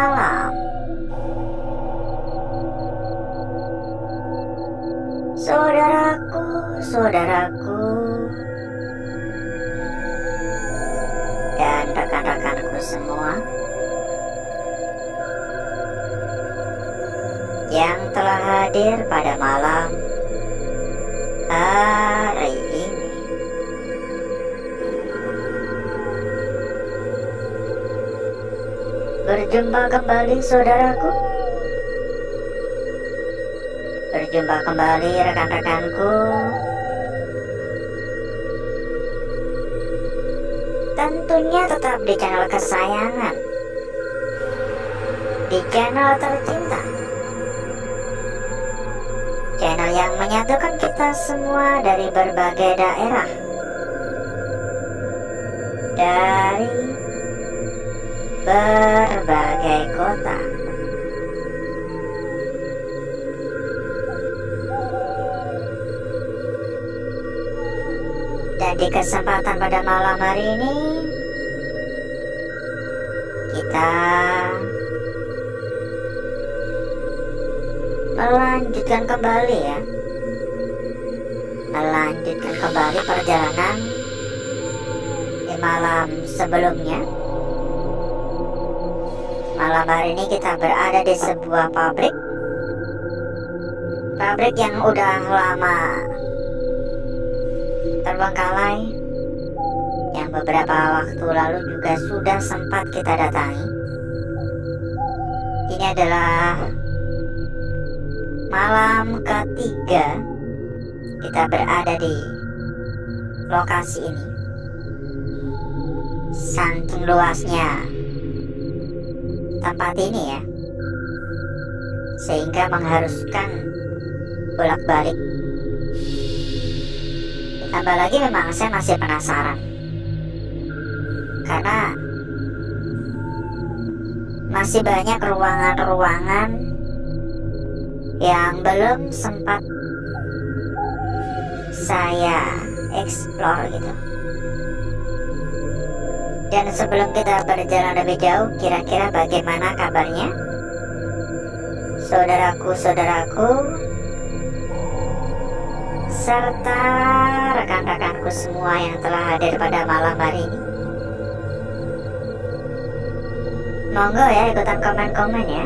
malam. Saudaraku dan rekan-rekanku semua yang telah hadir pada malam hari ini. Berjumpa kembali saudaraku. Berjumpa kembali rekan-rekanku. Tentunya tetap di channel kesayangan, di channel tercinta, channel yang menyatukan kita semua dari berbagai daerah, dari berbagai kota. Dan di kesempatan pada malam hari ini kita melanjutkan kembali perjalanan di malam sebelumnya. Malam hari ini kita berada di sebuah pabrik yang udah lama terbengkalai, yang beberapa waktu lalu juga sudah sempat kita datangi. Ini adalah malam ketiga kita berada di lokasi ini. Saking luasnya tempat ini ya, sehingga mengharuskan bolak-balik. Tambah lagi memang saya masih penasaran, karena masih banyak ruangan-ruangan yang belum sempat saya explore gitu. Dan sebelum kita berjalan lebih jauh, kira-kira bagaimana kabarnya saudaraku serta rekan-rekanku semua yang telah hadir pada malam hari ini? Monggo ya, ikutan komen-komen ya.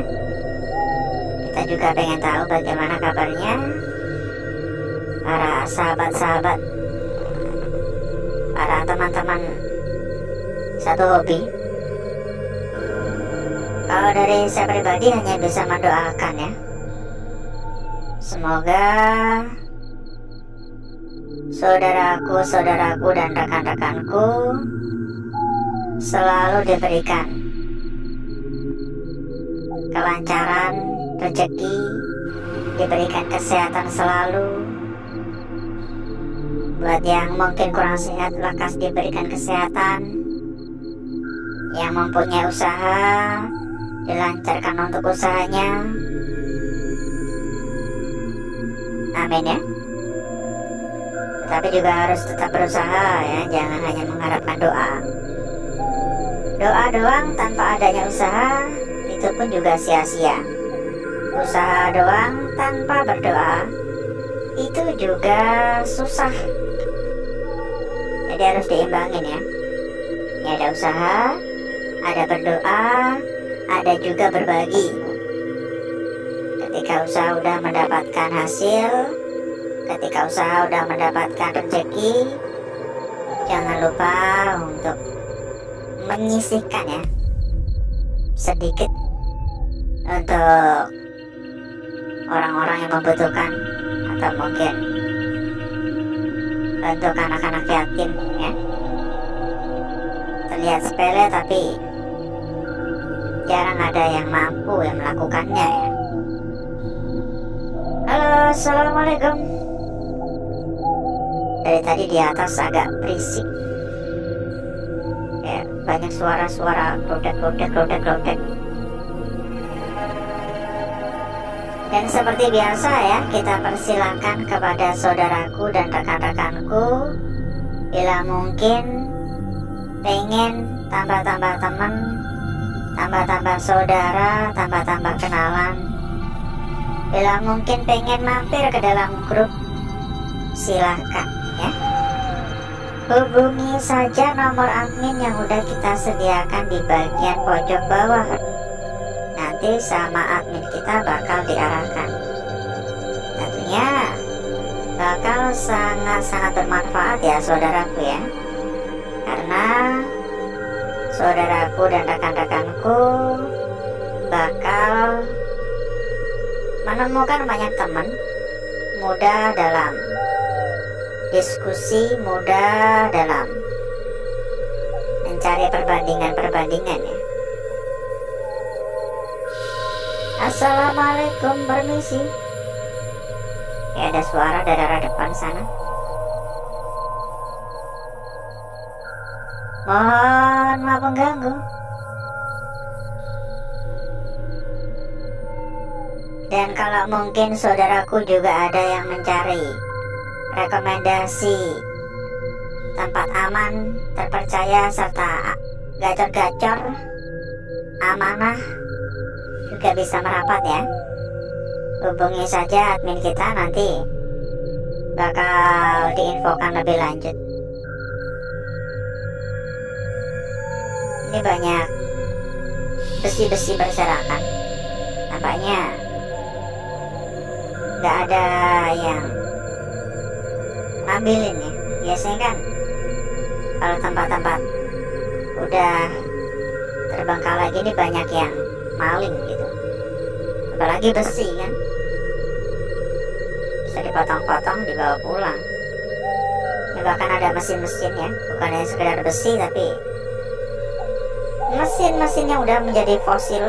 Kita juga pengen tahu bagaimana kabarnya para sahabat-sahabat, para teman-teman satu hobi. Kalau dari saya pribadi hanya bisa mendoakan ya, semoga saudaraku dan rekan-rekanku selalu diberikan kelancaran rezeki, diberikan kesehatan selalu. Buat yang mungkin kurang sehat, lekas diberikan kesehatan. Yang mempunyai usaha, dilancarkan untuk usahanya. Amin ya. Tapi juga harus tetap berusaha ya, jangan hanya mengharapkan doa. Doa doang tanpa adanya usaha, itu pun juga sia-sia. Usaha doang tanpa berdoa, itu juga susah. Jadi harus diimbangin ya. Ini ada usaha, ada berdoa, ada juga berbagi. Ketika usaha udah mendapatkan hasil, ketika usaha udah mendapatkan rezeki, jangan lupa untuk menyisihkan ya sedikit untuk orang-orang yang membutuhkan, atau mungkin untuk anak-anak yatim ya. Terlihat sepele tapi jarang ada yang mampu yang melakukannya ya. Halo, assalamualaikum. Dari tadi di atas agak berisik ya, banyak suara-suara klodek. Dan seperti biasa ya, kita persilakan kepada saudaraku dan rekan-rekanku, bila mungkin pengen tambah-tambah teman, tambah-tambah saudara, tambah-tambah kenalan. Bila mungkin pengen mampir ke dalam grup, silahkan ya. Hubungi saja nomor admin yang udah kita sediakan di bagian pojok bawah. Nanti sama admin kita bakal diarahkan. Tentunya bakal sangat-sangat bermanfaat ya saudaraku ya. Karena saudaraku dan rekan-rekanku bakal menemukan banyak teman mudah dalam diskusi, mudah dalam mencari perbandingan-perbandingan ya. Assalamualaikum, permisi. Ya, ada suara dari arah depan sana. Mohon maaf mengganggu. Dan kalau mungkin saudaraku juga ada yang mencari rekomendasi tempat aman, terpercaya, serta gacor-gacor, amanah, juga bisa merapat ya. Hubungi saja admin kita, nanti bakal diinfokan lebih lanjut. Ini banyak besi-besi berserakan. Nampaknya nggak ada yang ngambilin ya. Biasanya kan kalau tempat-tempat udah terbengkalai gini banyak yang maling gitu. Apalagi besi kan, bisa dipotong-potong dibawa pulang. Ya, bahkan ada mesin-mesin ya, bukan hanya sekedar besi, tapi mesin-mesinnya udah menjadi fosil.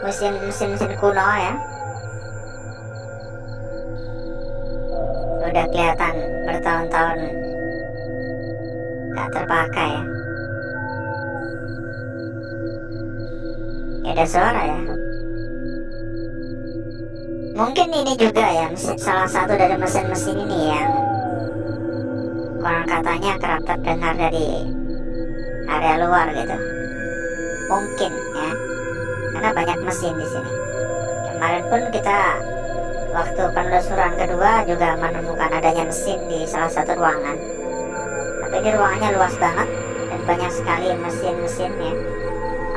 mesin kuno ya, udah kelihatan bertahun-tahun gak terpakai ya. Ada suara ya. Mungkin ini juga ya salah satu dari mesin-mesin ini yang konon katanya kerap terdengar dari area luar gitu. Mungkin ya, karena banyak mesin di sini. Kemarin pun kita waktu penelusuran kedua juga menemukan adanya mesin di salah satu ruangan. Tapi ini ruangannya luas banget dan banyak sekali mesin-mesinnya,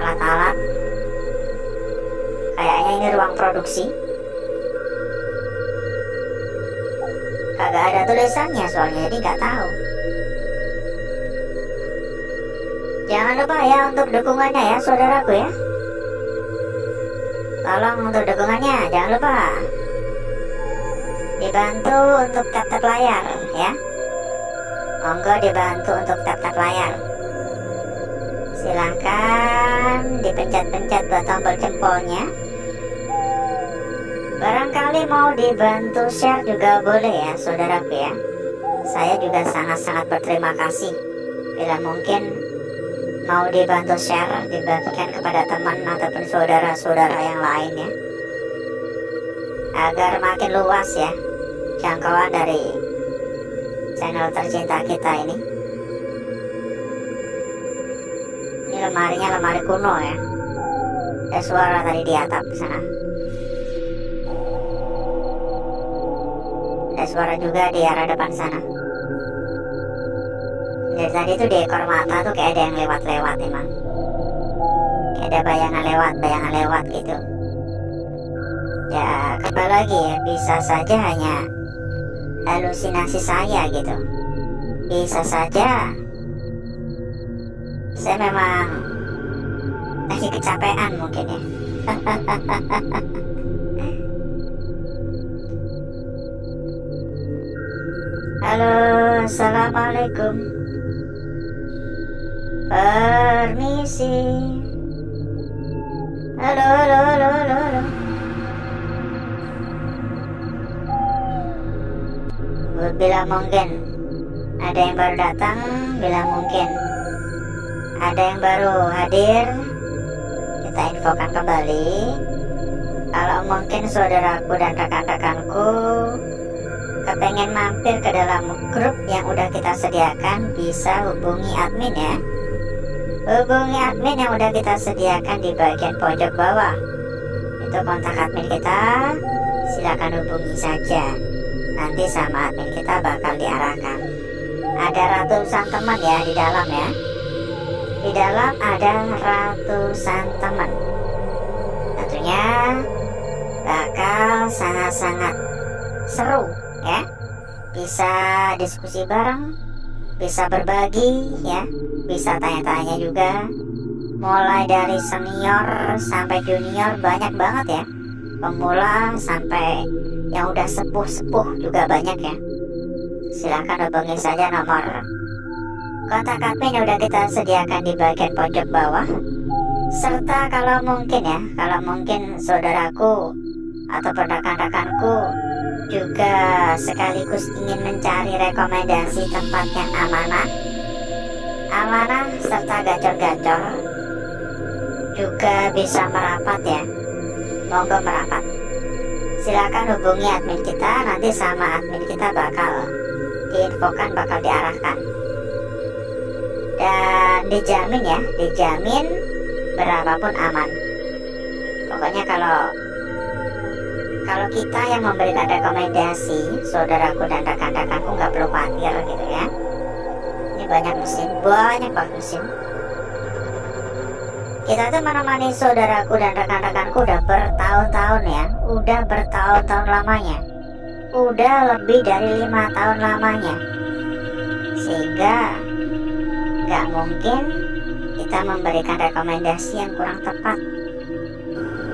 alat-alat. Kayaknya ini ruang produksi. Kagak ada tulisannya soalnya, jadi nggak tahu. Jangan lupa ya untuk dukungannya ya saudaraku ya. Tolong untuk dukungannya, jangan lupa dibantu untuk tap-tap layar ya. Monggo dibantu untuk tap-tap layar. Silahkan dipencet-pencet buat tombol jempolnya. Barangkali mau dibantu share juga boleh ya saudaraku ya. Saya juga sangat-sangat berterima kasih bila mungkin mau dibantu share, dibagikan kepada teman ataupun saudara-saudara yang lain ya, agar makin luas ya jangkauan dari channel tercinta kita ini. Ini lemarinya lemari kuno ya. Ada suara tadi di atap sana. Ada suara juga di arah depan sana. Dari tadi tuh di ekor mata tuh kayak ada yang lewat-lewat emang. Kayak ada bayangan lewat gitu. Ya kembali lagi ya, bisa saja hanya halusinasi saya gitu. Bisa saja saya memang lagi kecapean mungkin ya. Halo, assalamualaikum. Permisi. Halo. Bila mungkin ada yang baru datang, bila mungkin ada yang baru hadir, kita infokan kembali. Kalau mungkin saudaraku dan rekan-rekanku kepengen mampir ke dalam grup yang udah kita sediakan, bisa hubungi admin ya. Hubungi admin yang udah kita sediakan di bagian pojok bawah. Itu kontak admin kita, silakan hubungi saja. Nanti sama admin kita bakal diarahkan. Ada ratusan teman ya di dalam ya. Di dalam ada ratusan teman. Tentunya bakal sangat-sangat seru ya. Bisa diskusi bareng, bisa berbagi ya, bisa tanya-tanya juga. Mulai dari senior sampai junior banyak banget ya. Pemula sampai yang udah sepuh-sepuh juga banyak ya. Silahkan hubungi saja nomor kontak admin yang udah kita sediakan di bagian pojok bawah. Serta kalau mungkin saudaraku atau rekan-rekanku juga sekaligus ingin mencari rekomendasi tempat yang amanah serta gacor-gacor, juga bisa merapat ya. Monggo merapat. Silakan hubungi admin kita, nanti sama admin kita bakal diinfokan, bakal diarahkan. Dan dijamin berapapun aman. Pokoknya kalau kita yang memberikan rekomendasi, saudaraku dan rekan-rekanku nggak perlu khawatir gitu ya. Ini banyak banget mesin. Kita tuh menemani saudaraku dan rekan-rekanku udah bertahun-tahun ya. Udah bertahun-tahun lamanya. Udah lebih dari 5 tahun lamanya. Sehingga nggak mungkin kita memberikan rekomendasi yang kurang tepat.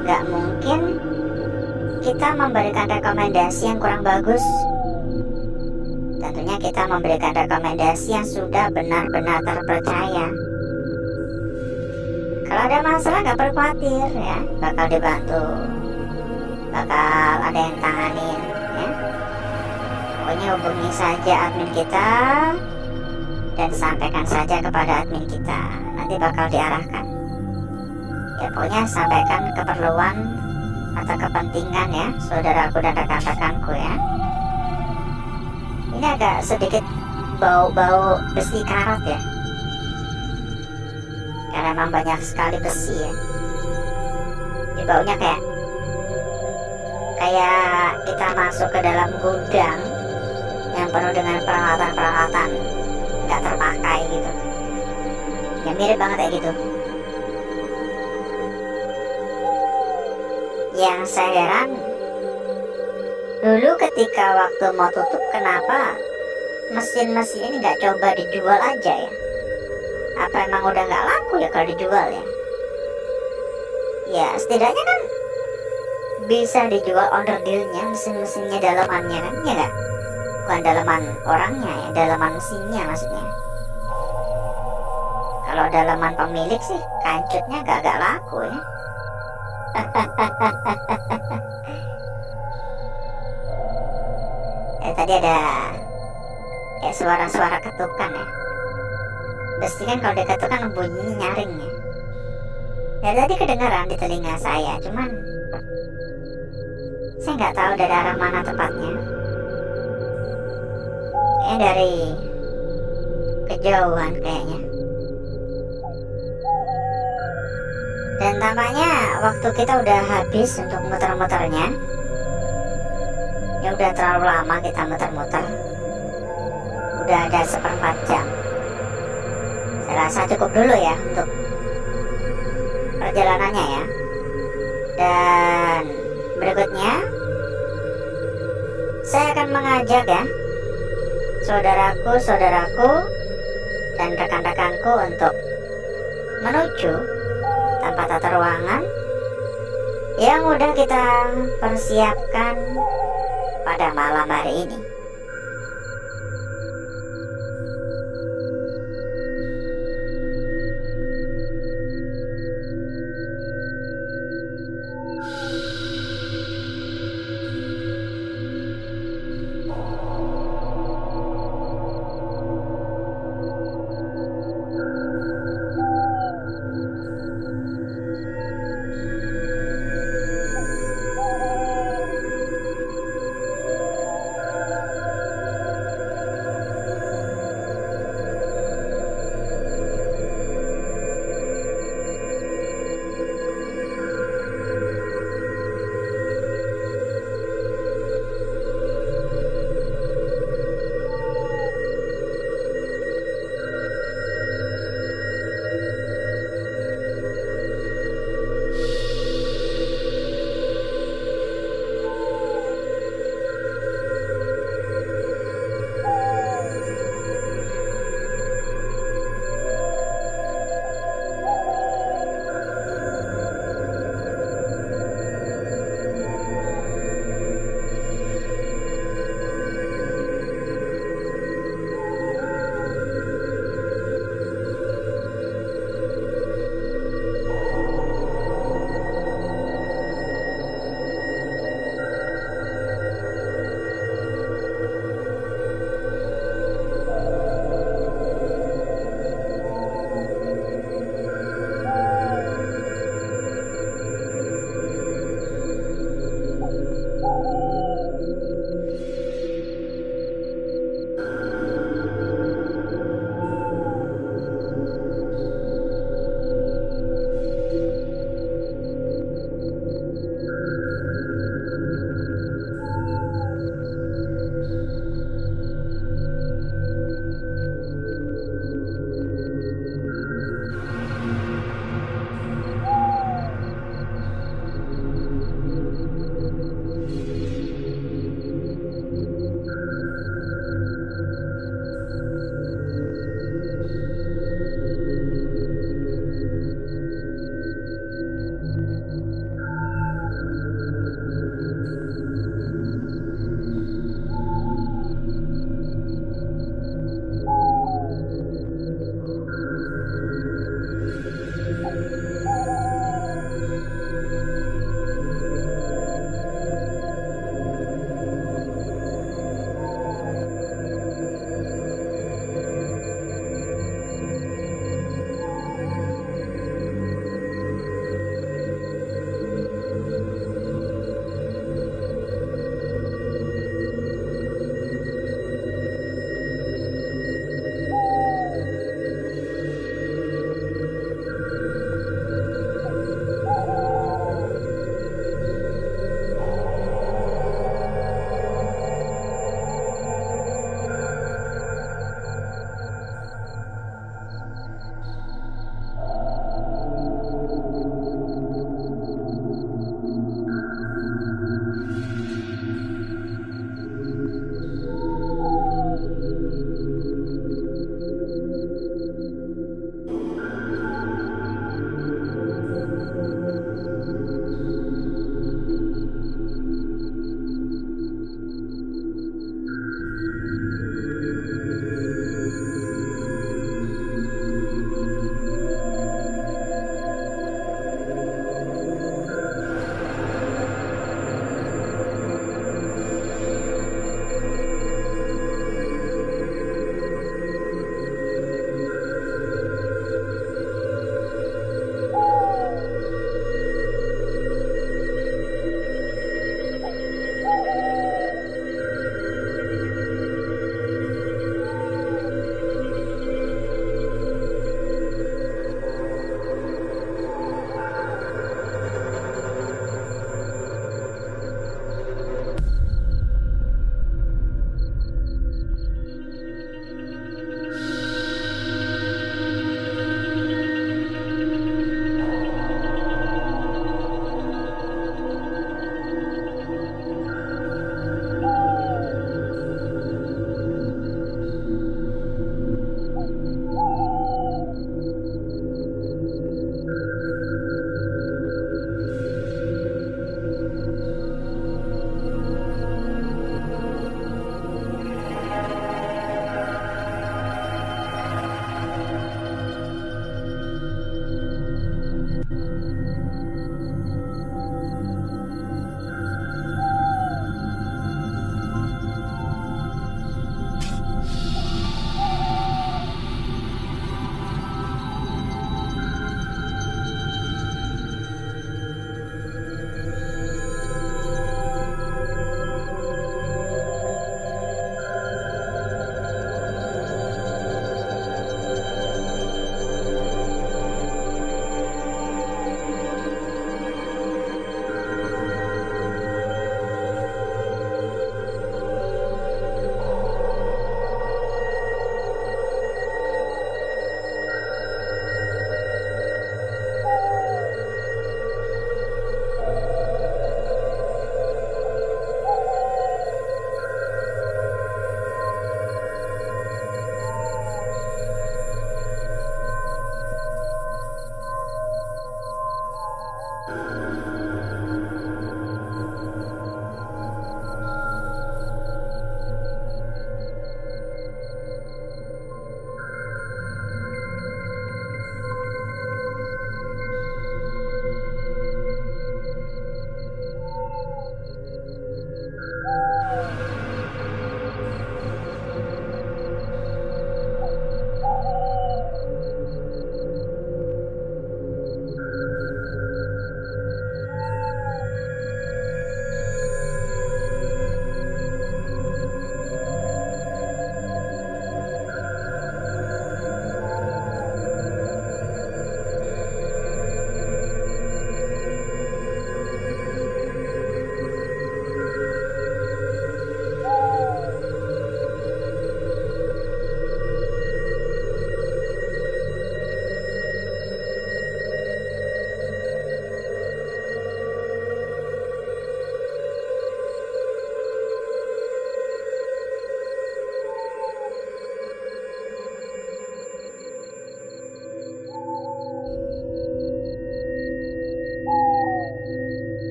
Nggak mungkin kita memberikan rekomendasi yang kurang bagus. Tentunya kita memberikan rekomendasi yang sudah benar-benar terpercaya. Kalau ada masalah nggak perlu khawatir ya, bakal dibantu, bakal ada yang tanganin ya. Pokoknya hubungi saja admin kita dan sampaikan saja kepada admin kita, nanti bakal diarahkan. Ya pokoknya sampaikan keperluan atau kepentingan ya saudaraku dan rekan-rekanku ya. Ini agak sedikit bau-bau besi karat ya, karena memang banyak sekali besi ya. Ini baunya kayak kita masuk ke dalam gudang yang penuh dengan peralatan-peralatan nggak terpakai gitu. Ya mirip banget kayak gitu. Yang saya heran, dulu ketika waktu mau tutup, kenapa mesin-mesin ini nggak coba dijual aja ya? Apa emang udah nggak laku ya kalau dijual ya? Ya setidaknya kan bisa dijual onderdilnya, mesin-mesinnya, dalamannya kan, ya nggak? Bukan dalaman orangnya ya, dalaman mesinnya maksudnya. Kalau dalaman pemilik sih kancutnya gak laku ya. Tadi ada kayak suara-suara ketukan ya. Besi kan kalau diketuk kan bunyinya nyaring ya. Ya tadi kedengaran di telinga saya, cuman saya nggak tahu dari arah mana tepatnya. Kayaknya dari kejauhan kayaknya. Dan tampaknya waktu kita udah habis untuk muter-muternya. Ya udah terlalu lama kita muter-muter. Udah ada 1/4 jam. Saya rasa cukup dulu ya untuk perjalanannya ya. Dan berikutnya saya akan mengajak ya saudaraku dan rekan-rekanku untuk menuju tempat tata ruangan yang udah kita persiapkan pada malam hari ini.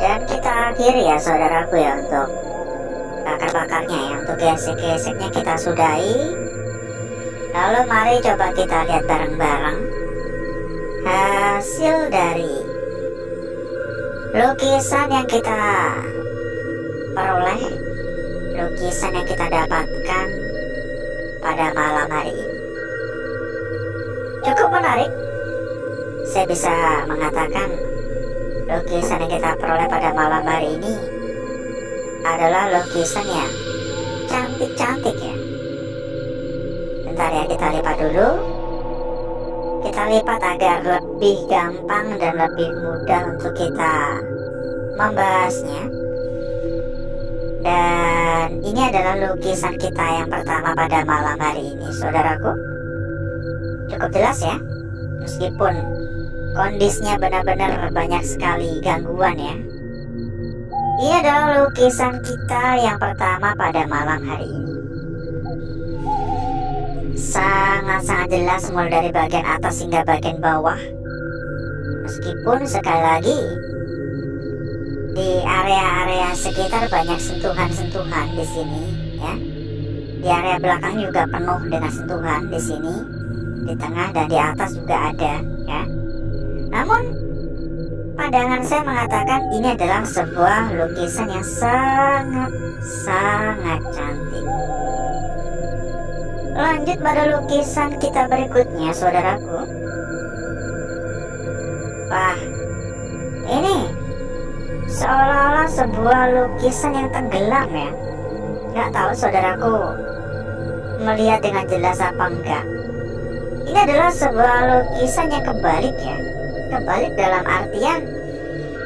Dan kita akhiri ya saudaraku ya untuk bakar-bakarnya ya, untuk gesek-geseknya kita sudahi. Lalu mari coba kita lihat bareng-bareng hasil dari lukisan yang kita peroleh, lukisan yang kita dapatkan pada malam hari ini. Cukup menarik. Saya bisa mengatakan lukisan yang kita peroleh pada malam hari ini adalah lukisan yang cantik-cantik ya. Bentar ya, kita lipat dulu. Kita lipat agar lebih gampang dan lebih mudah untuk kita membahasnya. Dan ini adalah lukisan kita yang pertama pada malam hari ini, saudaraku. Cukup jelas ya, meskipun kondisinya benar-benar banyak sekali gangguan ya. Ini adalah lukisan kita yang pertama pada malam hari ini. Sangat-sangat jelas mulai dari bagian atas hingga bagian bawah. Meskipun sekali lagi di area-area sekitar banyak sentuhan-sentuhan di sini ya. Di area belakang juga penuh dengan sentuhan di sini, di tengah dan di atas juga ada ya. Namun pandangan saya mengatakan ini adalah sebuah lukisan yang sangat cantik. Lanjut pada lukisan kita berikutnya, saudaraku. Wah, ini seolah-olah sebuah lukisan yang tenggelam ya. Nggak tahu saudaraku melihat dengan jelas apa enggak. Ini adalah sebuah lukisan yang kebalik ya. Kebalik dalam artian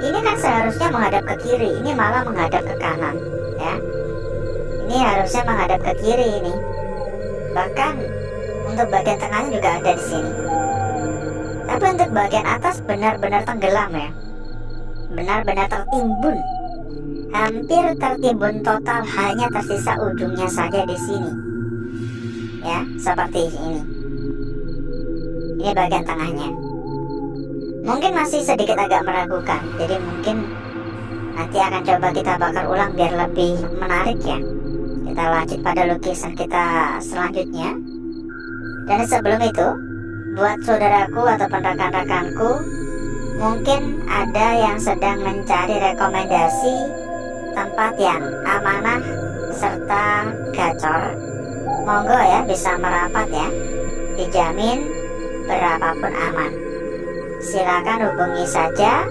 ini kan seharusnya menghadap ke kiri, ini malah menghadap ke kanan ya. Ini harusnya menghadap ke kiri ini. Bahkan untuk bagian tengahnya juga ada di sini. Tapi untuk bagian atas benar-benar tenggelam ya. Benar-benar tertimbun. Hampir tertimbun total, hanya tersisa ujungnya saja di sini. Ya, seperti ini. Ini bagian tengahnya. Mungkin masih sedikit agak meragukan. Jadi mungkin nanti akan coba kita bakar ulang biar lebih menarik ya. Kita lanjut pada lukisan kita selanjutnya. Dan sebelum itu, buat saudaraku atau rekan-rekanku Mungkin ada yang sedang mencari rekomendasi tempat yang amanah serta gacor. Monggo ya, bisa merapat ya, dijamin berapapun aman. Silakan hubungi saja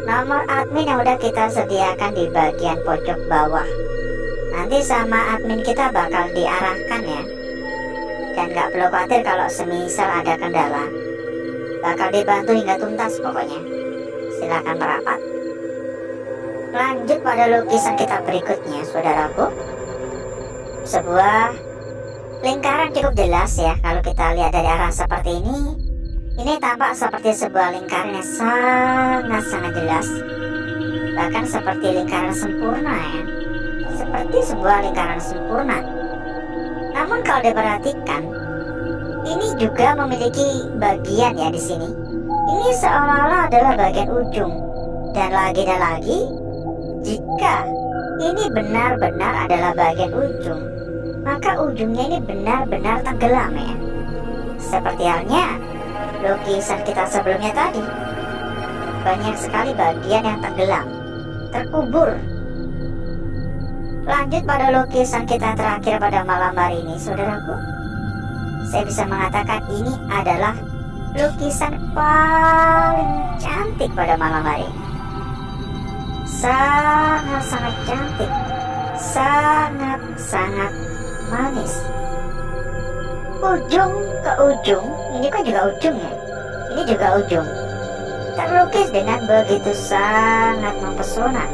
nomor admin yang udah kita sediakan di bagian pojok bawah. Nanti sama admin kita bakal diarahkan ya. Dan gak perlu khawatir kalau semisal ada kendala, bakal dibantu hingga tuntas pokoknya. Silakan merapat. Lanjut pada lukisan kita berikutnya, saudaraku. Sebuah lingkaran cukup jelas ya. Kalau kita lihat dari arah seperti ini tampak seperti sebuah lingkaran yang sangat jelas. Bahkan seperti lingkaran sempurna ya. Seperti sebuah lingkaran sempurna. Namun kalau diperhatikan, ini juga memiliki bagian ya di sini. Ini seolah-olah adalah bagian ujung. Dan lagi, jika ini benar-benar adalah bagian ujung, maka ujungnya ini benar-benar tenggelam ya. Seperti halnya lukisan kita sebelumnya tadi. Banyak sekali bagian yang tenggelam, terkubur. Lanjut pada lukisan kita terakhir pada malam hari ini, saudaraku. Saya bisa mengatakan ini adalah lukisan paling cantik pada malam hari ini. Sangat-sangat cantik, sangat-sangat manis. Ujung ke ujung, ini kan juga ujung ya. Ini juga ujung. Terlukis dengan begitu sangat mempesona.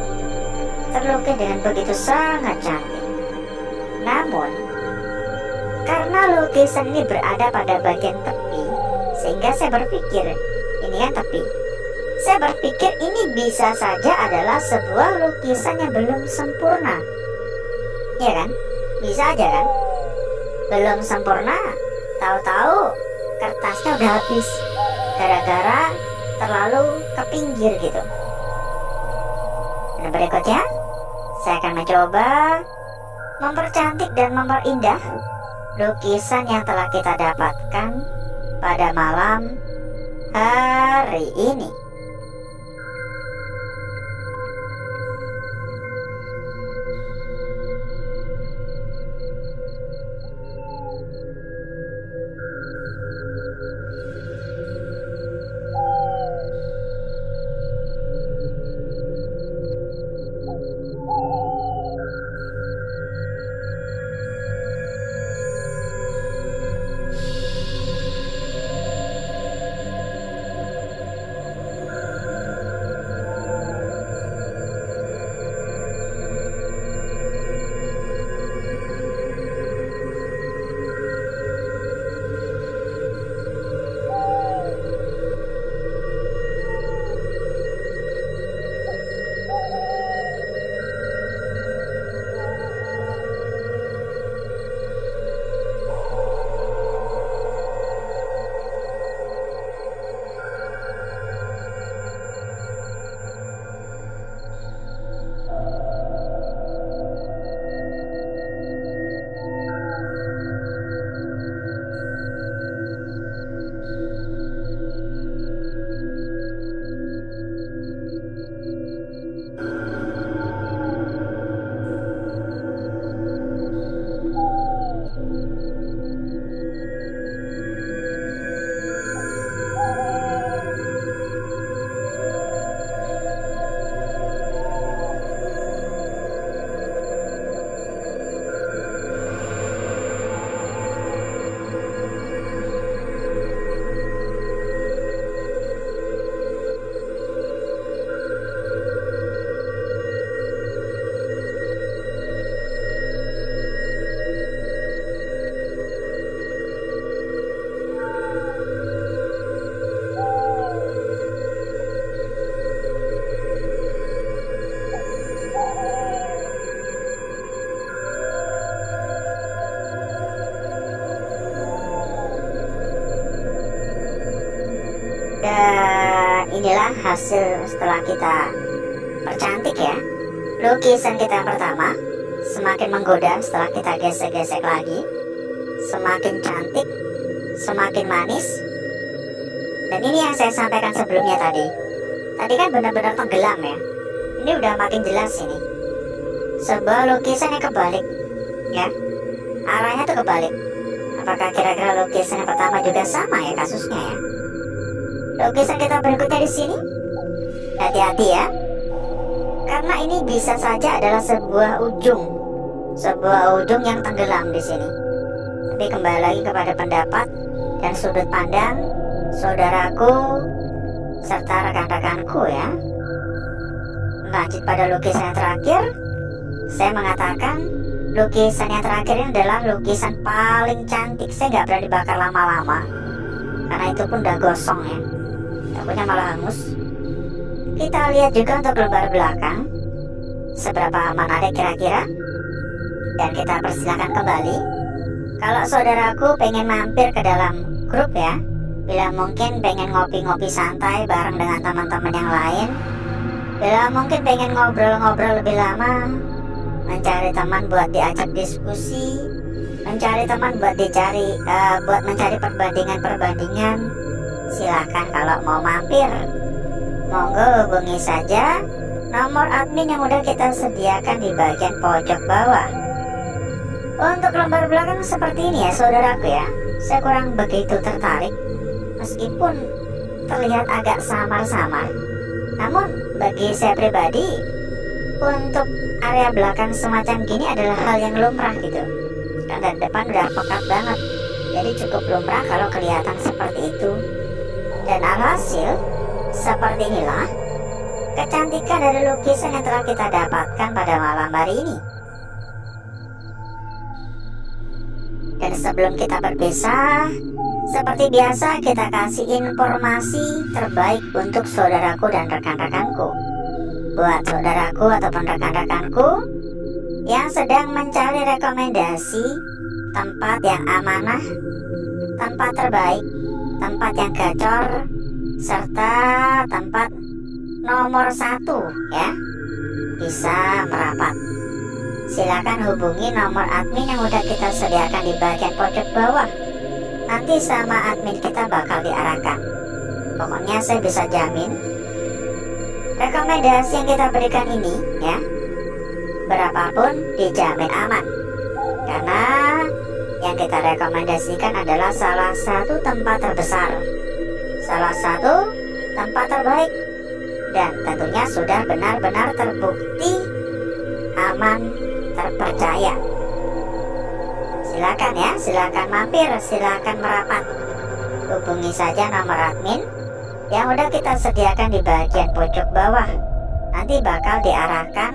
Terlukis dengan begitu sangat cantik. Namun, karena lukisan ini berada pada bagian tepi, sehingga saya berpikir, ini kan tepi. Saya berpikir ini bisa saja adalah sebuah lukisan yang belum sempurna. Iya kan? Bisa aja kan? Belum sempurna, tahu-tahu kertasnya udah habis gara-gara terlalu ke pinggir gitu. Dan berikutnya, saya akan mencoba mempercantik dan memperindah lukisan yang telah kita dapatkan pada malam hari ini. Dan inilah hasil setelah kita percantik ya. Lukisan kita yang pertama semakin menggoda setelah kita gesek-gesek lagi. Semakin cantik, semakin manis. Dan ini yang saya sampaikan sebelumnya tadi. Tadi kan benar-benar tenggelam ya. Ini udah makin jelas ini. Sebuah lukisan yang kebalik, ya. Arahnya tuh kebalik. Apakah kira-kira lukisan yang pertama juga sama ya kasusnya ya? Lukisan kita berikutnya di sini. Hati-hati ya. Karena ini bisa saja adalah sebuah ujung yang tenggelam di sini. Tapi kembali lagi kepada pendapat dan sudut pandang saudaraku serta rekan-rekanku ya. Lanjut pada lukisan yang terakhir, saya mengatakan lukisan yang terakhir ini adalah lukisan paling cantik. Saya nggak berani dibakar lama-lama karena itu pun udah gosong ya, takutnya malah hangus. Kita lihat juga untuk lembar belakang seberapa aman ada kira-kira, dan kita persilakan kembali. Kalau saudaraku pengen mampir ke dalam grup ya, bila mungkin pengen ngopi-ngopi santai bareng dengan teman-teman yang lain, bila mungkin pengen ngobrol-ngobrol lebih lama, mencari teman buat diajak diskusi, mencari teman buat mencari perbandingan-perbandingan, silakan kalau mau mampir. Monggo hubungi saja nomor admin yang udah kita sediakan di bagian pojok bawah. Untuk lembar belakang seperti ini ya saudaraku ya, saya kurang begitu tertarik meskipun terlihat agak samar-samar. Namun bagi saya pribadi, untuk area belakang semacam gini adalah hal yang lumrah gitu. Karena dari depan udah pekat banget, jadi cukup lumrah kalau kelihatan seperti itu. Dan alhasil seperti inilah kecantikan dari lukisan yang telah kita dapatkan pada malam hari ini. Dan sebelum kita berpisah, seperti biasa kita kasih informasi terbaik untuk saudaraku dan rekan-rekanku. Buat saudaraku ataupun rekan-rekanku yang sedang mencari rekomendasi tempat yang amanah, tempat terbaik, tempat yang gacor, serta tempat nomor 1 ya, bisa merapat. Silakan hubungi nomor admin yang udah kita sediakan di bagian pojok bawah. Nanti sama admin kita bakal diarahkan. Pokoknya saya bisa jamin rekomendasi yang kita berikan ini ya, berapapun dijamin aman. Karena yang kita rekomendasikan adalah salah satu tempat terbesar, salah satu tempat terbaik, dan tentunya sudah benar-benar terbukti aman, terpercaya. Silakan ya, silakan mampir, silakan merapat. Hubungi saja nomor admin yang udah kita sediakan di bagian pojok bawah. Nanti bakal diarahkan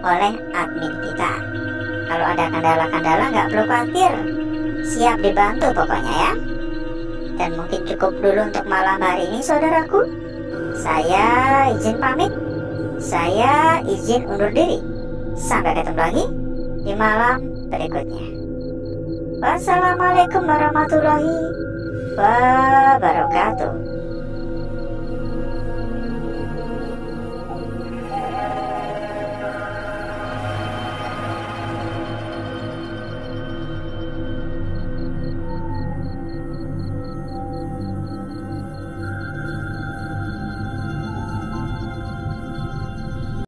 oleh admin kita. Kalau ada kendala-kendala nggak perlu khawatir, siap dibantu pokoknya ya. Dan mungkin cukup dulu untuk malam hari ini saudaraku. Saya izin pamit, saya izin undur diri. Sampai ketemu lagi di malam berikutnya. Wassalamualaikum warahmatullahi wabarakatuh.